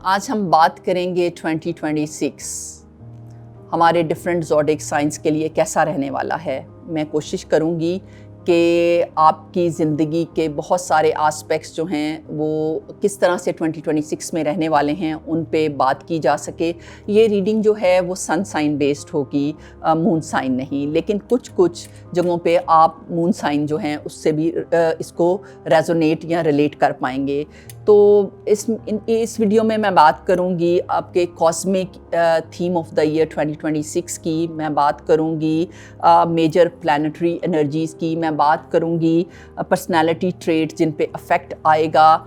آج ہم بات کریں گے 2026 ہمارے ڈیفرنٹ زوڈک سائنس کے لیے کیسا رہنے والا ہے۔ میں کوشش کروں گی کہ آپ کی زندگی کے بہت سارے آسپیکٹس جو ہیں وہ کس طرح سے 2026 میں رہنے والے ہیں ان پہ بات کی جا سکے۔ یہ ریڈنگ جو ہے وہ سن سائن بیسڈ ہوگی، مون سائن نہیں، لیکن کچھ جگہوں پہ آپ مون سائن جو ہیں اس سے بھی اس کو ریزونیٹ یا ریلیٹ کر پائیں گے۔ تو اس ویڈیو میں بات کروں گی آپ کے cosmic theme of the year 2026 کی، میں بات کروں گی میجر پلانیٹری انرجیز کی، میں بات کروں گی پرسنالٹی ٹریٹ جن پہ افیکٹ آئے گا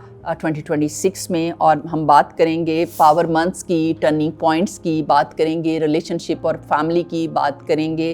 2026 میں، اور ہم بات کریں گے پاور منتھس کی، ٹرننگ پوائنٹس کی بات کریں گے، ریلیشن شپ اور فیملی کی بات کریں گے،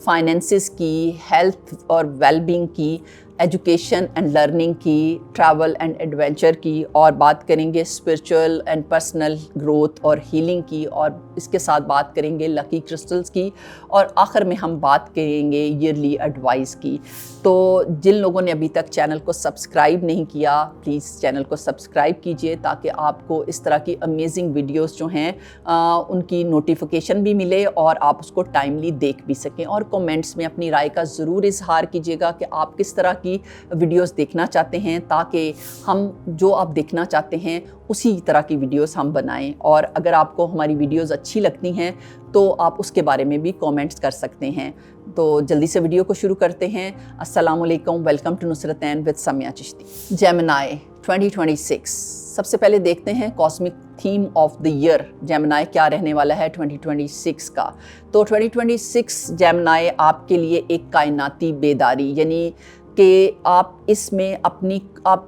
فائنینسز کی، ہیلتھ اور ویل بینگ کی، ایجوکیشن اینڈ لرننگ کی، ٹریول اینڈ ایڈونچر کی، اور بات کریں گے اسپرچول اینڈ پرسنل گروتھ اور ہیلنگ کی، اور اس کے ساتھ بات کریں گے لکی کرسٹلز کی، اور آخر میں ہم بات کریں گے ایئرلی ایڈوائز کی۔ تو جن لوگوں نے ابھی تک چینل کو سبسکرائب نہیں کیا پلیز چینل کو سبسکرائب کیجئے تاکہ آپ کو اس طرح کی امیزنگ ویڈیوز جو ہیں ان کی نوٹیفیکیشن بھی ملے اور آپ اس کو ٹائملی دیکھ بھی سکیں، اور کومنٹس میں اپنی رائے کا ضرور اظہار کیجیے گا کہ آپ کس طرح کی ویڈیوز دیکھنا چاہتے ہیں تاکہ ہم جو آپ دیکھنا چاہتے ہیں اسی طرح کی ویڈیوز ہم بنائیں، اور اگر آپ کو ہماری ویڈیوز اچھی لگتی ہیں تو آپ اس کے بارے میں بھی کومنٹس کر سکتے ہیں۔ تو جلدی سے ویڈیو کو شروع کرتے ہیں۔ السلام علیکم، welcome to Nusratain with Sumayya Chishti. Gemini 2026، سب سے پہلے دیکھتے ہیں cosmic theme of the year Gemini کیا رہنے والا ہے 2026 کا۔ تو 2026 جیمنائی آپ کے لیے ایک کائناتی بیداری، یعنی کہ آپ اس میں آپ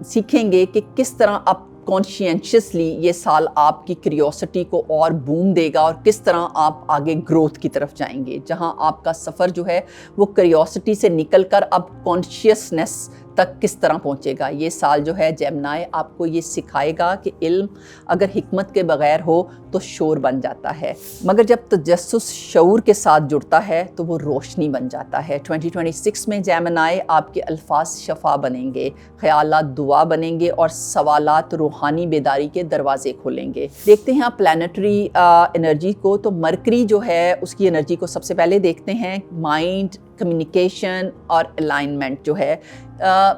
سیکھیں گے کہ کس طرح آپ کانشینشیسلی یہ سال آپ کی کریوسٹی کو اور بوم دے گا، اور کس طرح آپ آگے گروتھ کی طرف جائیں گے، جہاں آپ کا سفر جو ہے وہ کریوسٹی سے نکل کر اب کانشیسنس تک کس طرح پہنچے گا۔ یہ سال جو ہے جیمنائی آپ کو یہ سکھائے گا کہ علم اگر حکمت کے بغیر ہو تو شور بن جاتا ہے، مگر جب تجسس شعور کے ساتھ جڑتا ہے تو وہ روشنی بن جاتا ہے۔ 2026 میں جیمنائی آپ کے الفاظ شفا بنیں گے، خیالات دعا بنیں گے، اور سوالات روحانی بیداری کے دروازے کھولیں گے۔ دیکھتے ہیں آپ پلانیٹری انرجی کو، تو مرکری جو ہے اس کی انرجی کو سب سے پہلے دیکھتے ہیں۔ مائنڈ، کمیونیکیشن اور الائنمنٹ جو ہے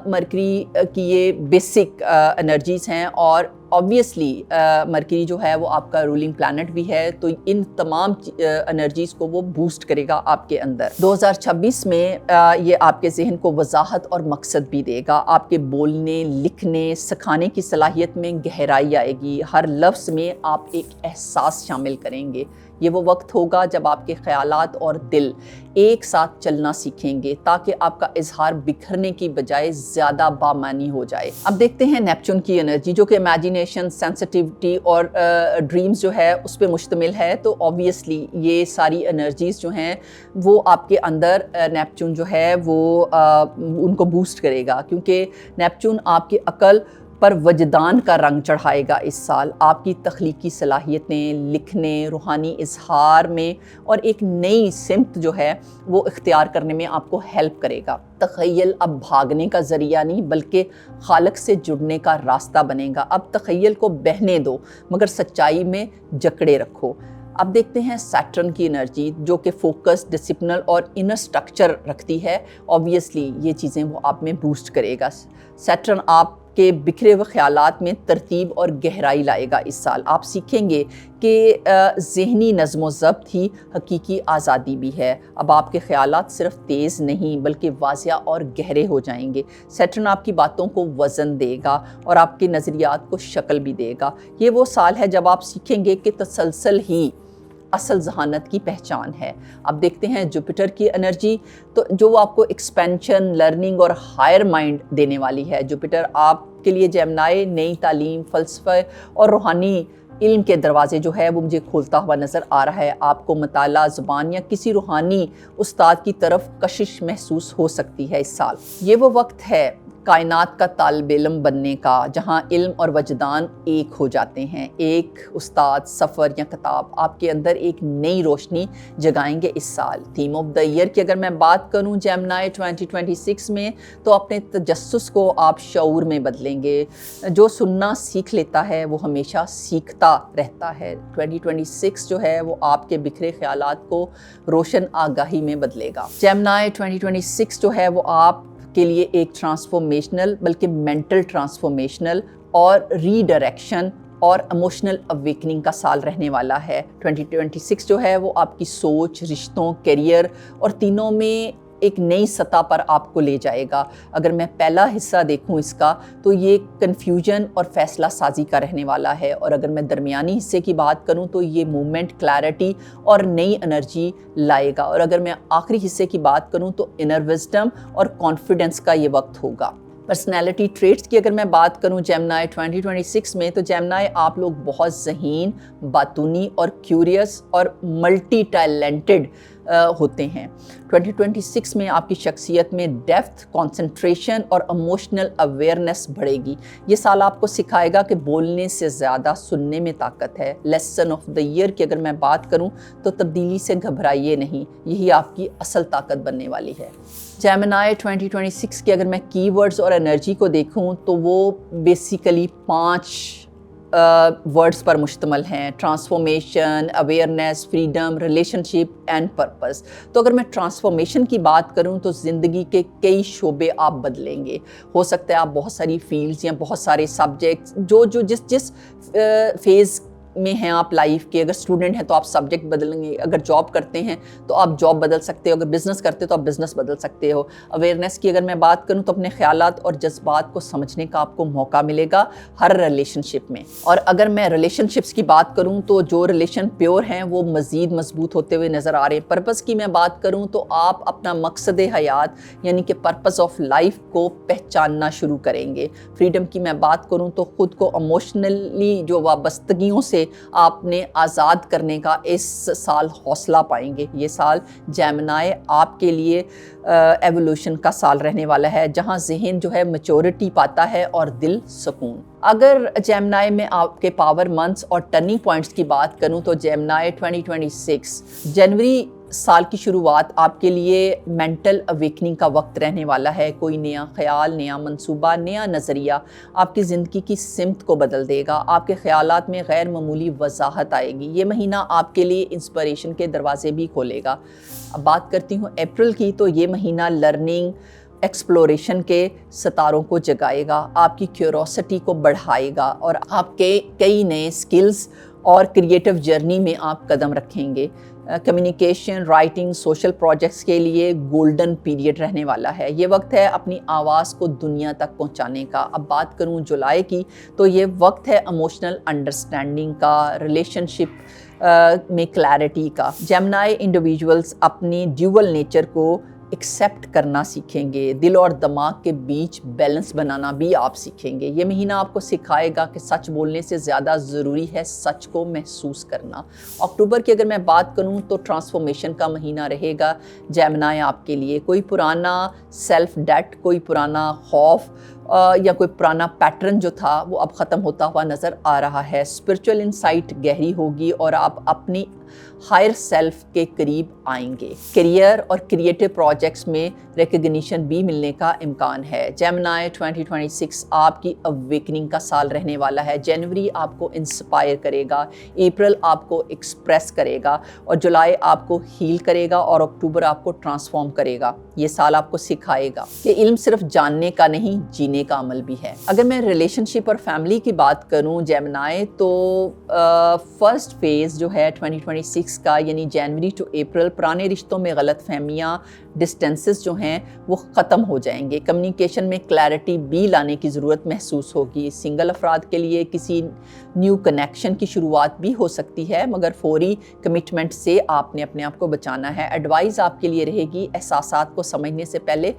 مرکری کی یہ بیسک انرجیز ہیں، اور آبویسلی مرکری جو ہے وہ آپ کا رولنگ پلانٹ بھی ہے، تو ان تمام انرجیز کو وہ بوسٹ کرے گا آپ کے اندر۔ 2026 میں یہ آپ کے ذہن کو وضاحت اور مقصد بھی دے گا، آپ کے بولنے، لکھنے، سکھانے کی صلاحیت میں گہرائی آئے گی، ہر لفظ میں آپ ایک احساس شامل کریں گے۔ یہ وہ وقت ہوگا جب آپ کے خیالات اور دل ایک ساتھ چلنا سیکھیں گے تاکہ آپ کا اظہار بکھرنے کی بجائے زیادہ بامعنی ہو جائے۔ اب دیکھتے ہیں نیپچون کی انرجی جو کہ امیجینیشن، سینسٹیوٹی اور ڈریمز جو ہے اس پہ مشتمل ہے۔ تو آبویسلی یہ ساری انرجیز جو ہیں وہ آپ کے اندر نیپچون جو ہے وہ ان کو بوسٹ کرے گا، کیونکہ نیپچون آپ کی عقل پر وجدان کا رنگ چڑھائے گا اس سال۔ آپ کی تخلیقی صلاحیتیں لکھنے، روحانی اظہار میں اور ایک نئی سمت جو ہے وہ اختیار کرنے میں آپ کو ہیلپ کرے گا۔ تخیل اب بھاگنے کا ذریعہ نہیں بلکہ خالق سے جڑنے کا راستہ بنے گا۔ اب تخیل کو بہنے دو مگر سچائی میں جکڑے رکھو۔ اب دیکھتے ہیں سیٹرن کی انرجی جو کہ فوکس، ڈسپلن اور انر سٹرکچر رکھتی ہے۔ آبویسلی یہ چیزیں وہ آپ میں بوسٹ کرے گا۔ سیٹرن آپ کے بکھرے ہوئے خیالات میں ترتیب اور گہرائی لائے گا اس سال۔ آپ سیکھیں گے کہ ذہنی نظم و ضبط ہی حقیقی آزادی بھی ہے۔ اب آپ کے خیالات صرف تیز نہیں بلکہ واضح اور گہرے ہو جائیں گے۔ سیٹرن آپ کی باتوں کو وزن دے گا اور آپ کے نظریات کو شکل بھی دے گا۔ یہ وہ سال ہے جب آپ سیکھیں گے کہ تسلسل ہی اصل ذہانت کی پہچان ہے۔ اب دیکھتے ہیں جوپیٹر کی انرجی، تو جو آپ کو ایکسپینشن، لرننگ اور ہائر مائنڈ دینے والی ہے۔ جوپیٹر آپ کے لیے جیمنائی نئی تعلیم، فلسفہ اور روحانی علم کے دروازے جو ہے وہ مجھے کھولتا ہوا نظر آ رہا ہے۔ آپ کو مطالعہ، زبان یا کسی روحانی استاد کی طرف کشش محسوس ہو سکتی ہے اس سال۔ یہ وہ وقت ہے کائنات کا طالب علم بننے کا، جہاں علم اور وجدان ایک ہو جاتے ہیں۔ ایک استاد، سفر یا کتاب آپ کے اندر ایک نئی روشنی جگائیں گے اس سال۔ تھیم آف دا ایئر کی اگر میں بات کروں جیمنائی 2026 میں، تو اپنے تجسس کو آپ شعور میں بدلیں گے۔ جو سننا سیکھ لیتا ہے وہ ہمیشہ سیکھتا رہتا ہے۔ 2026 جو ہے وہ آپ کے بکھرے خیالات کو روشن آگاہی میں بدلے گا۔ جیمنائی 2026 جو ہے وہ آپ کے لیے ایک ٹرانسفارمیشنل بلکہ مینٹل ٹرانسفارمیشنل اور ری ڈائریکشن اور ایموشنل اویکننگ کا سال رہنے والا ہے۔ 2026 جو ہے وہ آپ کی سوچ، رشتوں، کیریئر اور تینوں میں ایک نئی سطح پر آپ کو لے جائے گا۔ اگر میں پہلا حصہ دیکھوں اس کا تو یہ کنفیوژن اور فیصلہ سازی کا رہنے والا ہے، اور اگر میں درمیانی حصے کی بات کروں تو یہ موومنٹ، کلیئرٹی اور نئی انرجی لائے گا، اور اگر میں آخری حصے کی بات کروں تو انر وزڈم اور کانفیڈنس کا یہ وقت ہوگا۔ پرسنالٹی ٹریٹس کی اگر میں بات کروں جیمنائی 2026 میں، تو جیمنائی آپ لوگ بہت ذہین، باتونی اور کیوریس اور ملٹی ٹیلنٹڈ ہوتے ہیں۔ 2026 میں آپ کی شخصیت میں ڈیپتھ، کنسنٹریشن اور ایموشنل اویئرنیس بڑھے گی۔ یہ سال آپ کو سکھائے گا کہ بولنے سے زیادہ سننے میں طاقت ہے۔ لیسن آف دا ایئر کی اگر میں بات کروں تو تبدیلی سے گھبرائیے نہیں، یہی آپ کی اصل طاقت بننے والی ہے۔ جیمنائی 2026 کی اگر میں کی ورڈز اور انرجی کو دیکھوں تو وہ بیسیکلی 5 ورڈز پر مشتمل ہیں: transformation, awareness, freedom, relation ship and purpose. تو اگر میں ٹرانسفارمیشن کی بات کروں تو زندگی کے کئی شعبے آپ بدلیں گے۔ ہو سکتا ہے آپ بہت ساری فیلڈز یا بہت سارے سبجیکٹس جس فیز میں ہیں آپ لائف کے، اگر اسٹوڈنٹ ہیں تو آپ سبجیکٹ بدلیں گے، اگر جاب کرتے ہیں تو آپ جاب بدل سکتے ہو، اگر بزنس کرتے ہو تو آپ بزنس بدل سکتے ہو۔ اویئرنیس کی اگر میں بات کروں تو اپنے خیالات اور جذبات کو سمجھنے کا آپ کو موقع ملے گا ہر ریلیشن شپ میں۔ اور اگر میں ریلیشن شپس کی بات کروں تو جو ریلیشن پیور ہیں وہ مزید مضبوط ہوتے ہوئے نظر آ رہے ہیں۔ پرپز کی میں بات کروں تو آپ اپنا مقصد حیات یعنی کہ پرپز آف لائف کو پہچاننا شروع کریں گے۔ فریڈم کی میں بات کروں تو خود کو ایموشنلی جو وابستگیوں سے آپ نے آزاد کرنے کا اس سال حوصلہ پائیں گے۔ یہ سال جیمنائی آپ کے لیے ایوولوشن کا سال رہنے والا ہے، جہاں ذہن جو ہے میچورٹی پاتا ہے اور دل سکون۔ اگر جیمنائی میں آپ کے پاور منتھس اور ٹرننگ پوائنٹس کی بات کروں تو جیمنائی 2026 جنوری سال کی شروعات آپ کے لیے مینٹل اویکننگ کا وقت رہنے والا ہے۔ کوئی نیا خیال، نیا منصوبہ، نیا نظریہ آپ کی زندگی کی سمت کو بدل دے گا۔ آپ کے خیالات میں غیر معمولی وضاحت آئے گی۔ یہ مہینہ آپ کے لیے انسپریشن کے دروازے بھی کھولے گا۔ اب بات کرتی ہوں اپریل کی، تو یہ مہینہ لرننگ، ایکسپلوریشن کے ستاروں کو جگائے گا، آپ کی کیوروسٹی کو بڑھائے گا اور آپ کے کئی نئے سکلز اور کریٹیو جرنی میں آپ قدم رکھیں گے۔ کمیونیکیشن، رائٹنگ، سوشل پروجیکٹس کے لیے گولڈن پیریڈ رہنے والا ہے۔ یہ وقت ہے اپنی آواز کو دنیا تک پہنچانے کا۔ اب بات کروں جولائی کی، تو یہ وقت ہے ایموشنل انڈرسٹینڈنگ کا، ریلیشن شپ میں کلیئرٹی کا۔ جیمنائی انڈیویجولز اپنی ڈیول نیچر کو ایکسیپٹ کرنا سیکھیں گے۔ دل اور دماغ کے بیچ بیلنس بنانا بھی آپ سیکھیں گے۔ یہ مہینہ آپ کو سکھائے گا کہ سچ بولنے سے زیادہ ضروری ہے سچ کو محسوس کرنا۔ اکتوبر کی اگر میں بات کروں تو ٹرانسفارمیشن کا مہینہ رہے گا جیمنائی آپ کے لیے۔ کوئی پرانا سیلف ڈیٹ، کوئی پرانا خوف یا کوئی پرانا پیٹرن جو تھا وہ اب ختم ہوتا ہوا نظر آ رہا ہے۔ اسپرچول انسائٹ گہری ہوگی اور آپ اپنی ہائر سیلف کے قریب آئیں گے۔ کیریئر اور کریٹیو پروجیکٹس میں ریکگنیشن بھی ملنے کا امکان ہے۔ جیمنائی 2026 آپ کی اویکننگ کا سال رہنے والا ہے۔ جنوری آپ کو انسپائر کرے گا، اپریل آپ کو ایکسپریس کرے گا اور جولائی آپ کو ہیل کرے گا اور اکتوبر آپ کو ٹرانسفارم کرے گا۔ یہ سال آپ کو سکھائے گا کہ علم صرف جاننے کا نہیں، جینے کا عمل بھی ہے۔ اگر میں ریلیشن شپ اور فیملی کی بات کروں جیمنائی، تو فرسٹ فیز جو ہے 2026 کا یعنی جنوری ٹو اپریل، پرانے رشتوں میں غلط فہمیاں، ڈسٹینسز جو ہیں وہ ختم ہو جائیں گے۔ کمیونیکیشن میں کلیئرٹی بھی لانے کی ضرورت محسوس ہوگی۔ سنگل افراد کے لیے کسی نیو کنیکشن کی شروعات بھی ہو سکتی ہے، مگر فوری کمٹمنٹ سے آپ نے اپنے آپ کو بچانا ہے۔ ایڈوائز آپ کے لیے رہے گی احساسات کو سمجھنے سے پہلے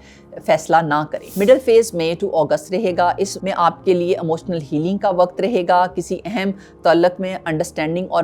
فیصلہ نہ کریں۔ مڈل فیز مئی ٹو اگست رہے گا۔ اس میں آپ کے لیے ایموشنل ہیلنگ کا وقت رہے گا۔ کسی اہم تعلق میں انڈرسٹینڈنگ اور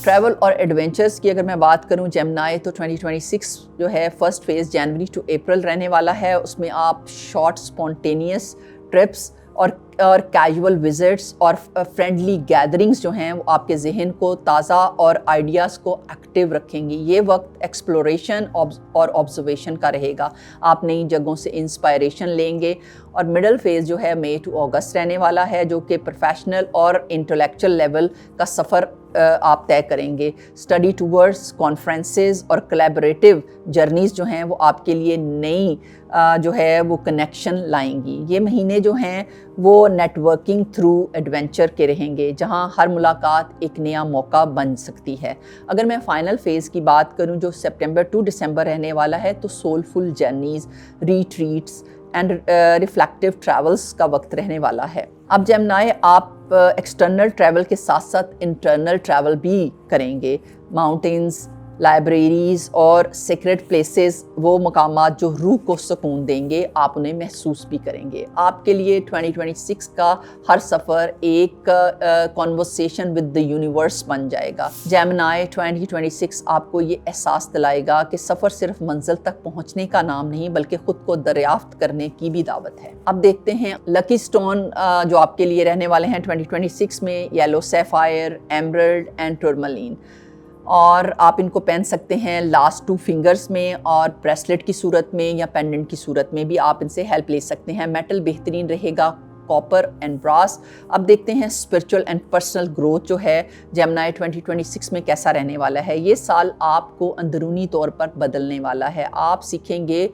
ٹریول اور ایڈونچرز کی اگر میں بات کروں جیمنائی تو 2026 جو ہے first phase January to April رہنے والا ہے. اس میں آپ شارٹ اسپونٹینیس ٹرپس اور کیجول وزٹس اور فرینڈلی گیدرنگز جو ہیں وہ آپ کے ذہن کو تازہ اور آئیڈیاز کو ایکٹیو رکھیں گی. یہ وقت ایکسپلوریشن اور آبزرویشن کا رہے گا. آپ نئی جگہوں سے انسپائریشن لیں گے. اور مڈل فیز جو ہے مئی ٹو اگست رہنے والا ہے جو کہ پروفیشنل اور انٹلیکچوئل لیول کا سفر آپ طے کریں گے. اسٹڈی ٹورس کانفرنسز اور کلیبریٹیو جرنیز جو ہیں وہ آپ کے لیے نئی جو ہے وہ کنیکشن لائیں گی. یہ مہینے جو ہیں وہ نیٹ ورکنگ تھرو ایڈونچر کے رہیں گے جہاں ہر ملاقات ایک نیا موقع بن سکتی ہے. اگر میں فائنل فیز کی بات کروں جو سپٹمبر ٹو دسمبر رہنے والا ہے تو soulful journeys retreats and reflective travels کا وقت رہنے والا ہے. اب جیمنائی آپ ایکسٹرنل ٹریول کے ساتھ ساتھ انٹرنل ٹریول بھی کریں گے. ماؤنٹینز لائبریریز اور سیکرٹ پلیسز وہ مقامات جو روح کو سکون دیں گے آپ انہیں محسوس بھی کریں گے. آپ کے لیے 2026 کا ہر سفر ایک کنورسیشن ود دی یونیورس بن جائے گا. جیمنائی 2026 آپ کو یہ احساس دلائے گا کہ سفر صرف منزل تک پہنچنے کا نام نہیں بلکہ خود کو دریافت کرنے کی بھی دعوت ہے. اب دیکھتے ہیں لکی سٹون جو آپ کے لیے رہنے والے ہیں 2026 میں یلو سیفائر ایمرلڈ اینڈ ٹورملین. اور آپ ان کو پہن سکتے ہیں لاسٹ 2 فنگرز میں اور بریسلیٹ کی صورت میں یا پینڈنٹ کی صورت میں بھی آپ ان سے ہیلپ لے سکتے ہیں. میٹل بہترین رہے گا کاپر اینڈ براس. اب دیکھتے ہیں اسپرچول اینڈ پرسنل گروتھ جو ہے جیمنائی 2026 میں کیسا رہنے والا ہے. یہ سال آپ کو اندرونی طور پر بدلنے والا ہے. آپ سیکھیں گے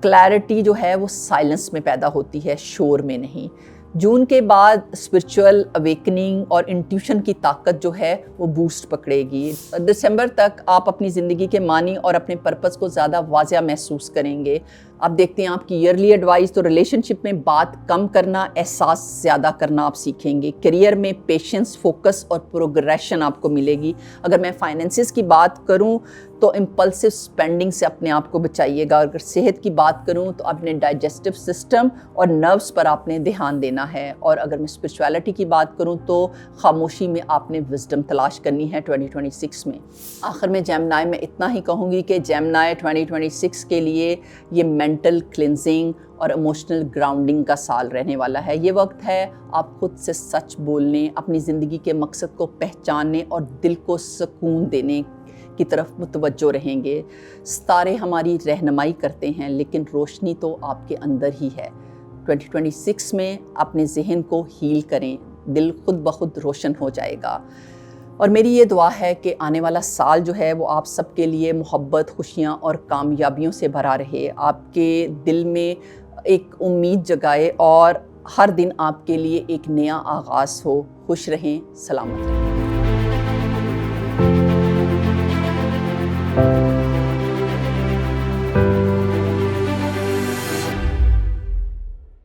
کلیئرٹی جو ہے وہ سائلنس میں پیدا ہوتی ہے شور میں نہیں. جون کے بعد اسپرچول اویکننگ اور انٹیوشن کی طاقت جو ہے وہ بوسٹ پکڑے گی. دسمبر تک آپ اپنی زندگی کے معنی اور اپنے پرپس کو زیادہ واضح محسوس کریں گے. اب دیکھتے ہیں آپ کی ایئرلی ایڈوائز تو ریلیشن شپ میں بات کم کرنا احساس زیادہ کرنا آپ سیکھیں گے. کیریئر میں پیشنس فوکس اور پروگریشن آپ کو ملے گی. اگر میں فائنینسز کی بات کروں تو امپلسو اسپینڈنگ سے اپنے آپ کو بچائیے گا. اگر صحت کی بات کروں تو اپنے ڈائجسٹو سسٹم اور نروس پر آپ نے دھیان دینا ہے. اور اگر میں اسپرچویلٹی کی بات کروں تو خاموشی میں آپ نے وزڈم تلاش کرنی ہے 2026 میں. آخر میں جیمنائی میں اتنا ہی کہوں گی کہ جیمنائی 2026 کے لیے یہ مینٹل کلینزنگ اور ایموشنل گراؤنڈنگ کا سال رہنے والا ہے. یہ وقت ہے آپ خود سے سچ بولنے اپنی زندگی کے مقصد کو پہچاننے اور دل کو سکون دینے کی طرف متوجہ رہیں گے. ستارے ہماری رہنمائی کرتے ہیں لیکن روشنی تو آپ کے اندر ہی ہے. 2026 میں اپنے ذہن کو ہیل کریں. دل خود بخود روشن ہو جائے گا. اور میری یہ دعا ہے کہ آنے والا سال جو ہے وہ آپ سب کے لیے محبت خوشیاں اور کامیابیوں سے بھرا رہے. آپ کے دل میں ایک امید جگائے اور ہر دن آپ کے لیے ایک نیا آغاز ہو. خوش رہیں, سلامت رہیں.